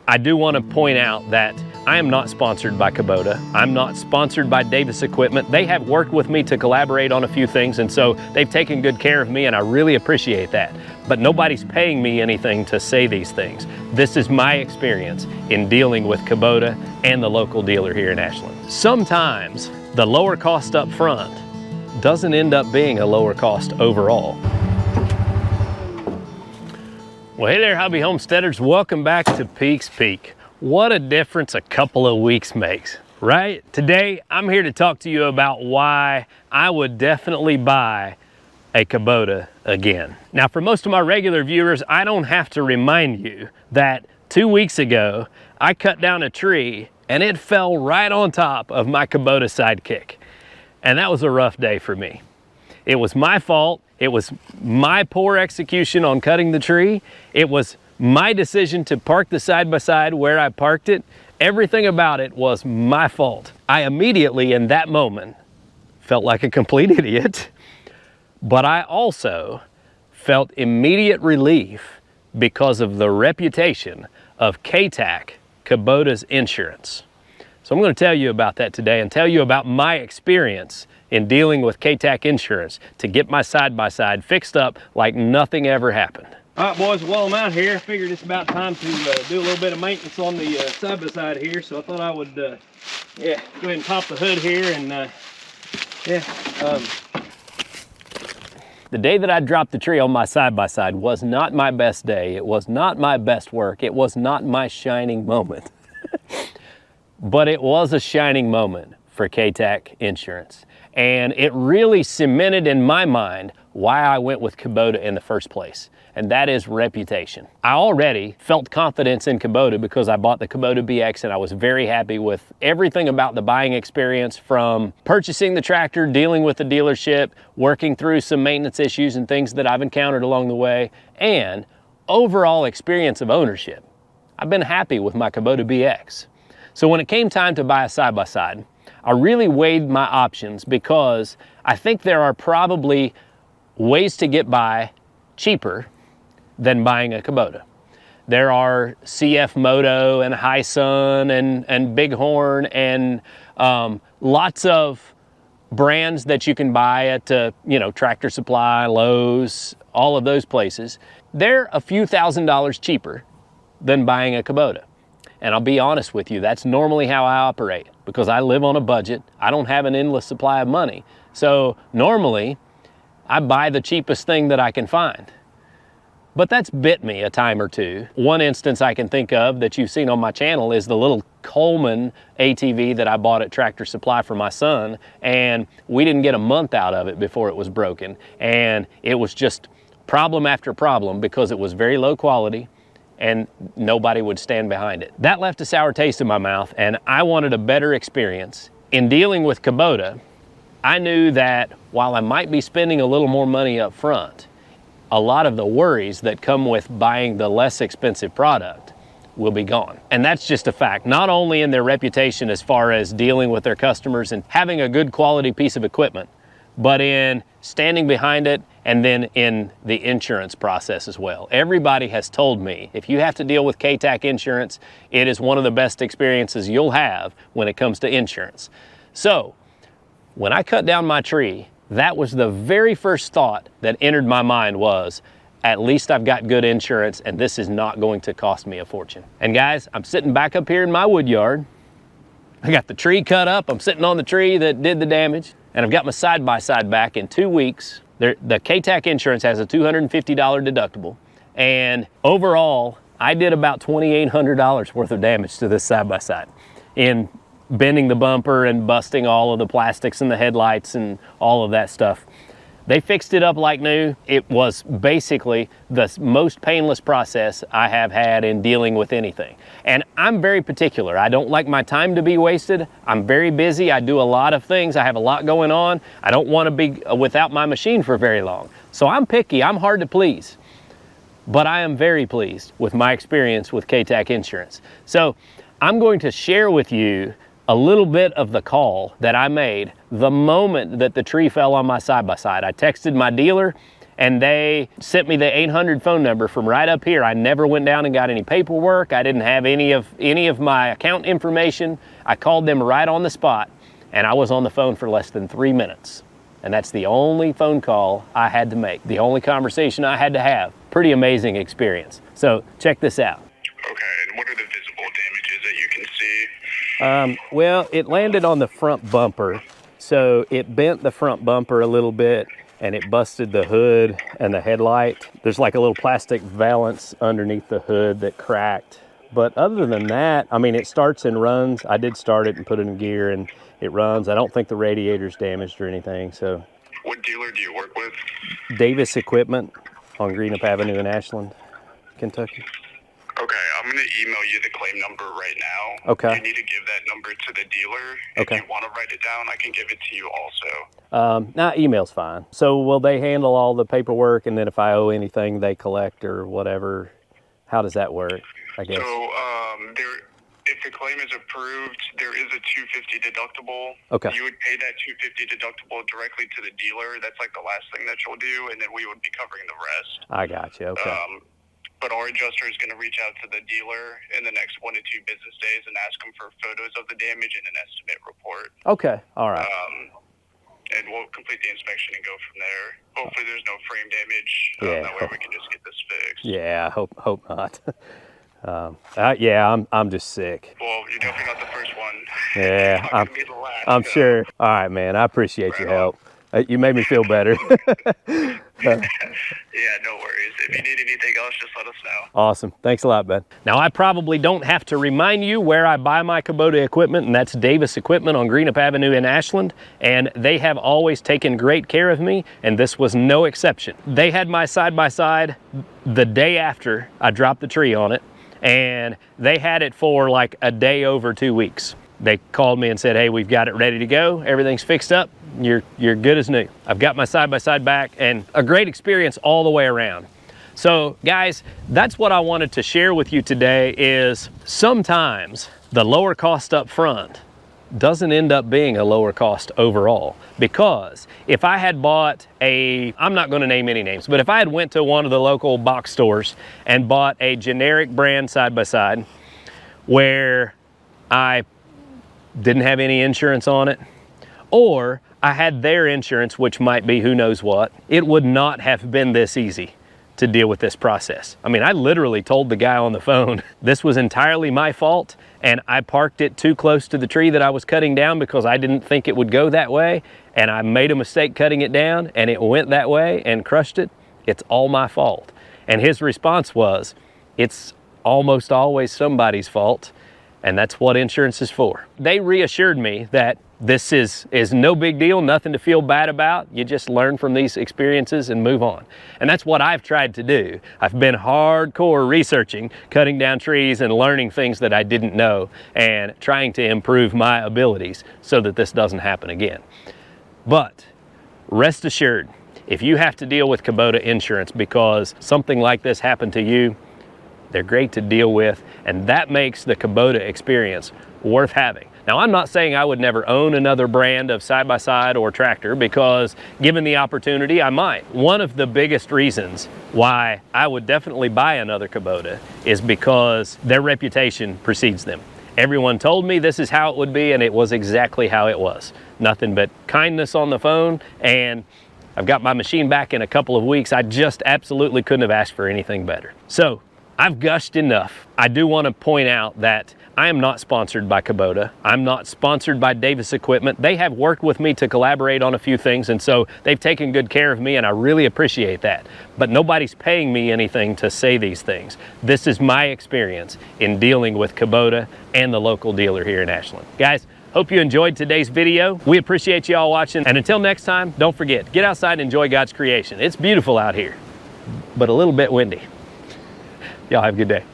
I do want to point out that I am not sponsored by Kubota. I'm not sponsored by Davis Equipment. They have worked with me to collaborate on a few things, and so they've taken good care of me, and I really appreciate that. But nobody's paying me anything to say these things. This is my experience in dealing with Kubota and the local dealer here in Ashland. Sometimes the lower cost up front doesn't end up being a lower cost overall. Well, hey there, hobby homesteaders. Welcome back to Peaks Peak. What a difference a couple of weeks makes, right? Today, I'm here to talk to you about why I would definitely buy a Kubota again. Now, for most of my regular viewers, I don't have to remind you that 2 weeks ago, I cut down a tree and it fell right on top of my Kubota Sidekick. And that was a rough day for me. It was my fault. It was my poor execution on cutting the tree. It was my decision to park the side-by-side where I parked it. Everything about it was my fault. I immediately, in that moment, felt like a complete idiot, but I also felt immediate relief because of the reputation of KTAC, Kubota's Insurance. So I'm going to tell you about that today and tell you about my experience in dealing with KTAC Insurance to get my side-by-side fixed up like nothing ever happened. All right, boys, while I'm out here, I figured it's about time to do a little bit of maintenance on the side-by-side here, so I thought I would, go ahead and pop the hood here and, The day that I dropped the tree on my side-by-side was not my best day. It was not my best work. It was not my shining moment. But it was a shining moment for KTAC Insurance. And it really cemented in my mind why I went with Kubota in the first place, and that is reputation. I already felt confidence in Kubota because I bought the Kubota BX and I was very happy with everything about the buying experience, from purchasing the tractor, dealing with the dealership, working through some maintenance issues and things that I've encountered along the way, and overall experience of ownership. I've been happy with my Kubota BX. So when it came time to buy a side-by-side, I really weighed my options because I think there are probably ways to get by cheaper than buying a Kubota. There are CF Moto and Hisun and Bighorn and lots of brands that you can buy at Tractor Supply, Lowe's, all of those places. They're a few $1,000s cheaper than buying a Kubota. And I'll be honest with you, that's normally how I operate because I live on a budget. I don't have an endless supply of money. So normally, I buy the cheapest thing that I can find. But that's bit me a time or two. One instance I can think of that you've seen on my channel is the little Coleman ATV that I bought at Tractor Supply for my son, and we didn't get a month out of it before it was broken. And it was just problem after problem because it was very low quality and nobody would stand behind it. That left a sour taste in my mouth, and I wanted a better experience. In dealing with Kubota, I knew that while I might be spending a little more money up front, a lot of the worries that come with buying the less expensive product will be gone. And that's just a fact, not only in their reputation as far as dealing with their customers and having a good quality piece of equipment, but in standing behind it and then in the insurance process as well. Everybody has told me, if you have to deal with KTAC Insurance, it is one of the best experiences you'll have when it comes to insurance. So, when I cut down my tree, that was the very first thought that entered my mind was, at least I've got good insurance and this is not going to cost me a fortune. And guys, I'm sitting back up here in my wood yard. I got the tree cut up, I'm sitting on the tree that did the damage, and I've got my side-by-side back in 2 weeks. The KTAC Insurance has a $250 deductible, and overall, I did about $2,800 worth of damage to this side-by-side in bending the bumper and busting all of the plastics in the headlights and all of that stuff. They fixed it up like new. It was basically the most painless process I have had in dealing with anything. And I'm very particular. I don't like my time to be wasted. I'm very busy. I do a lot of things. I have a lot going on. I don't want to be without my machine for very long. So I'm picky. I'm hard to please. But I am very pleased with my experience with KTAC Insurance. So I'm going to share with you a little bit of the call that I made the moment that the tree fell on my side-by-side. I texted my dealer and they sent me the 800 phone number from right up here. I never went down and got any paperwork. I didn't have any of my account information. I called them right on the spot, and I was on the phone for less than 3 minutes. And that's the only phone call I had to make, the only conversation I had to have. Pretty amazing experience. So check this out. Okay, and what are the visible damages that you can see? Well, it landed on the front bumper, so it bent the front bumper a little bit, and it busted the hood and the headlight. There's like a little plastic valance underneath the hood that cracked. But other than that, I mean, it starts and runs. I did start it and put it in gear, and it runs. I don't think the radiator's damaged or anything, so. What dealer do you work with? Davis Equipment on Greenup Avenue in Ashland, Kentucky. Okay, I'm going to email you the claim number right now. Okay. You need to give that number to the dealer. Okay. If you want to write it down, I can give it to you also. Nah, email's fine. So will they handle all the paperwork, and then if I owe anything, they collect or whatever? How does that work, I guess? So, if the claim is approved, there is a $250 deductible. Okay. You would pay that $250 deductible directly to the dealer. That's like the last thing that you'll do, and then we would be covering the rest. I got you, okay. But our adjuster is going to reach out to the dealer in the next 1 to 2 business days and ask them for photos of the damage and an estimate report. Okay, all right. And we'll complete the inspection and go from there. Hopefully there's no frame damage. That way we can just get this fixed. Yeah, hope not. Yeah, I'm just sick. Well, you're definitely not the first one. Yeah, You're not gonna be the last, I'm sure. All right, man, I appreciate your help. You made me feel better. Yeah, no worries. If you need anything else, just let us know. Awesome. Thanks a lot, bud. Now, I probably don't have to remind you where I buy my Kubota equipment, and that's Davis Equipment on Greenup Avenue in Ashland, and they have always taken great care of me, and this was no exception. They had my side-by-side the day after I dropped the tree on it, and they had it for like a day over 2 weeks. They called me and said, hey, we've got it ready to go. Everything's fixed up. You're good as new. I've got my side-by-side back, and a great experience all the way around. So guys, that's what I wanted to share with you today is sometimes the lower cost up front doesn't end up being a lower cost overall. Because if I had bought I'm not gonna name any names, but if I had went to one of the local box stores and bought a generic brand side-by-side where I didn't have any insurance on it, or I had their insurance, which might be who knows what, it would not have been this easy to deal with this process. I mean, I literally told the guy on the phone, this was entirely my fault, and I parked it too close to the tree that I was cutting down because I didn't think it would go that way, and I made a mistake cutting it down, and it went that way and crushed it. It's all my fault. And his response was, it's almost always somebody's fault, and that's what insurance is for. They reassured me that this is no big deal, nothing to feel bad about. You just learn from these experiences and move on. And that's what I've tried to do. I've been hardcore researching, cutting down trees and learning things that I didn't know and trying to improve my abilities so that this doesn't happen again. But rest assured, if you have to deal with Kubota insurance because something like this happened to you, they're great to deal with, and that makes the Kubota experience worth having. Now, I'm not saying I would never own another brand of side-by-side or tractor because given the opportunity, I might. One of the biggest reasons why I would definitely buy another Kubota is because their reputation precedes them. Everyone told me this is how it would be, and it was exactly how it was. Nothing but kindness on the phone, and I've got my machine back in a couple of weeks. I just absolutely couldn't have asked for anything better. So, I've gushed enough. I do want to point out that I am not sponsored by Kubota. I'm not sponsored by Davis Equipment. They have worked with me to collaborate on a few things, and so they've taken good care of me, and I really appreciate that. But nobody's paying me anything to say these things. This is my experience in dealing with Kubota and the local dealer here in Ashland. Guys, hope you enjoyed today's video. We appreciate you all watching, and until next time, don't forget, get outside and enjoy God's creation. It's beautiful out here, but a little bit windy. Y'all have a good day.